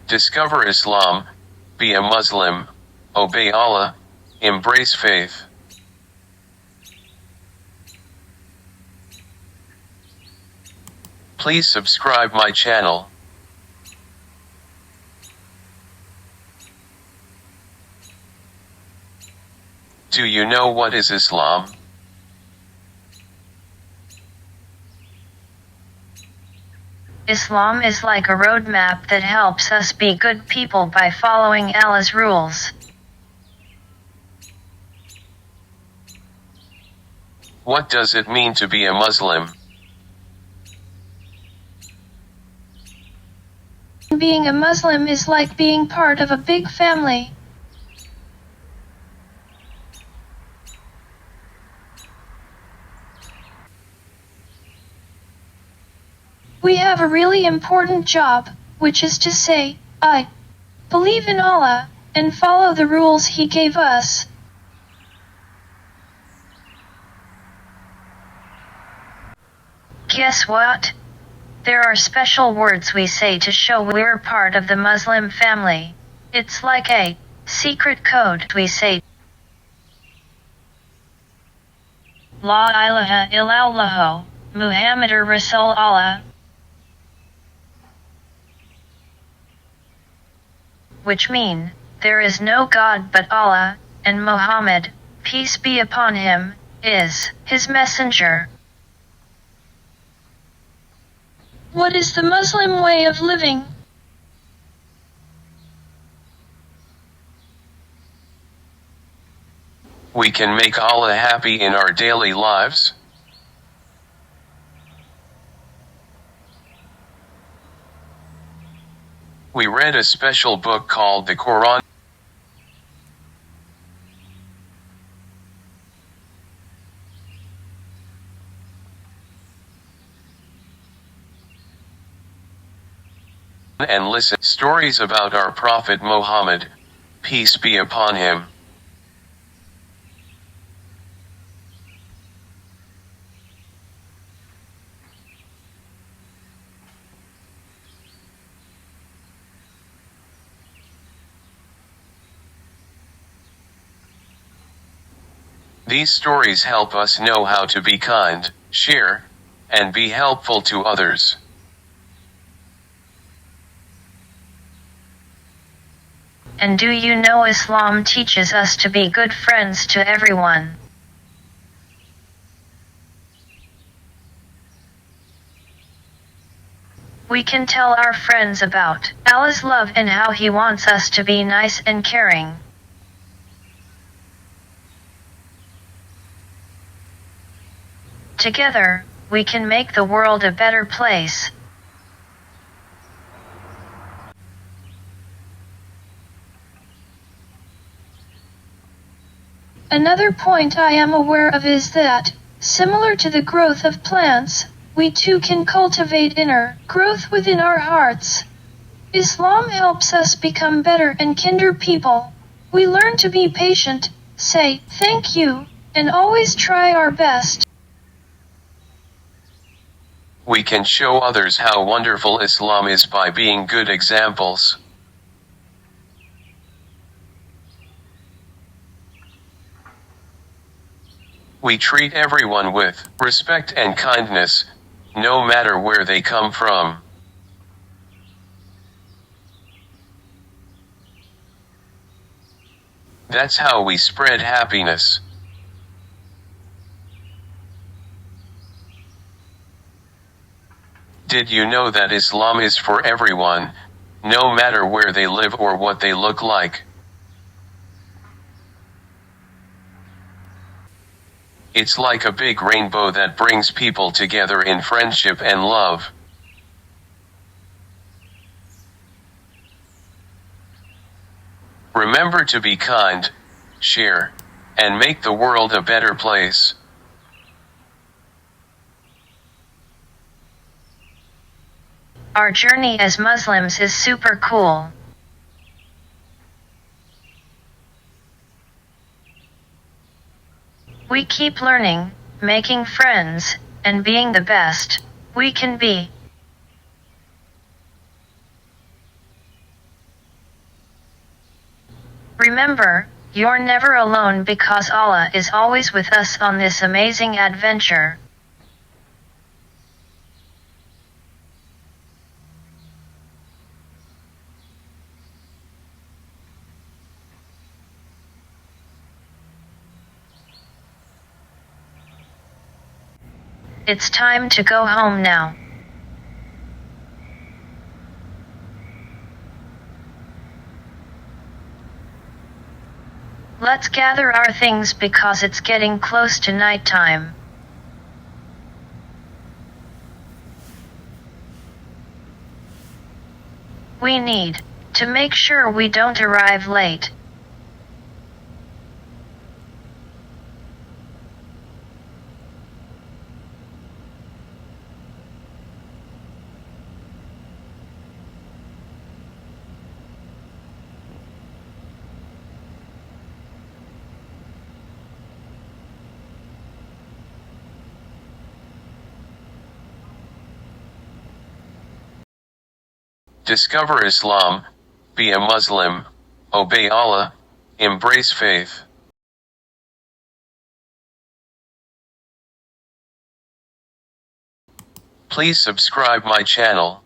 Discover Islam, be a Muslim, obey Allah, embrace faith. Please subscribe my channel. Do you know what is Islam? Islam is like a roadmap that helps us be good people by following Allah's rules. What does it mean to be a Muslim? Being a Muslim is like being part of a big family. We have a really important job, which is to say, I believe in Allah, and follow the rules He gave us. Guess what? There are special words we say to show we're part of the Muslim family. It's like a secret code we say. La ilaha illallah, Muhammadur Rasul Allah. Which mean, there is no God but Allah, and Muhammad, peace be upon him, is his messenger. What is the Muslim way of living? We can make Allah happy in our daily lives. We read a special book called the Quran. And listen stories about our Prophet Muhammad, peace be upon him. These stories help us know how to be kind, share, and be helpful to others. And do you know Islam teaches us to be good friends to everyone? We can tell our friends about Allah's love and how He wants us to be nice and caring. Together, we can make the world a better place. Another point I am aware of is that, similar to the growth of plants, we too can cultivate inner growth within our hearts. Islam helps us become better and kinder people. We learn to be patient, say thank you, and always try our best. We can show others how wonderful Islam is by being good examples. We treat everyone with respect and kindness, no matter where they come from. That's how we spread happiness. Did you know that Islam is for everyone, no matter where they live or what they look like? It's like a big rainbow that brings people together in friendship and love. Remember to be kind, share, and make the world a better place. Our journey as Muslims is super cool. We keep learning, making friends, and being the best we can be. Remember, you're never alone because Allah is always with us on this amazing adventure. It's time to go home now. Let's gather our things because it's getting close to nighttime. We need to make sure we don't arrive late. Discover Islam, be a Muslim, obey Allah, embrace faith. Please subscribe my channel.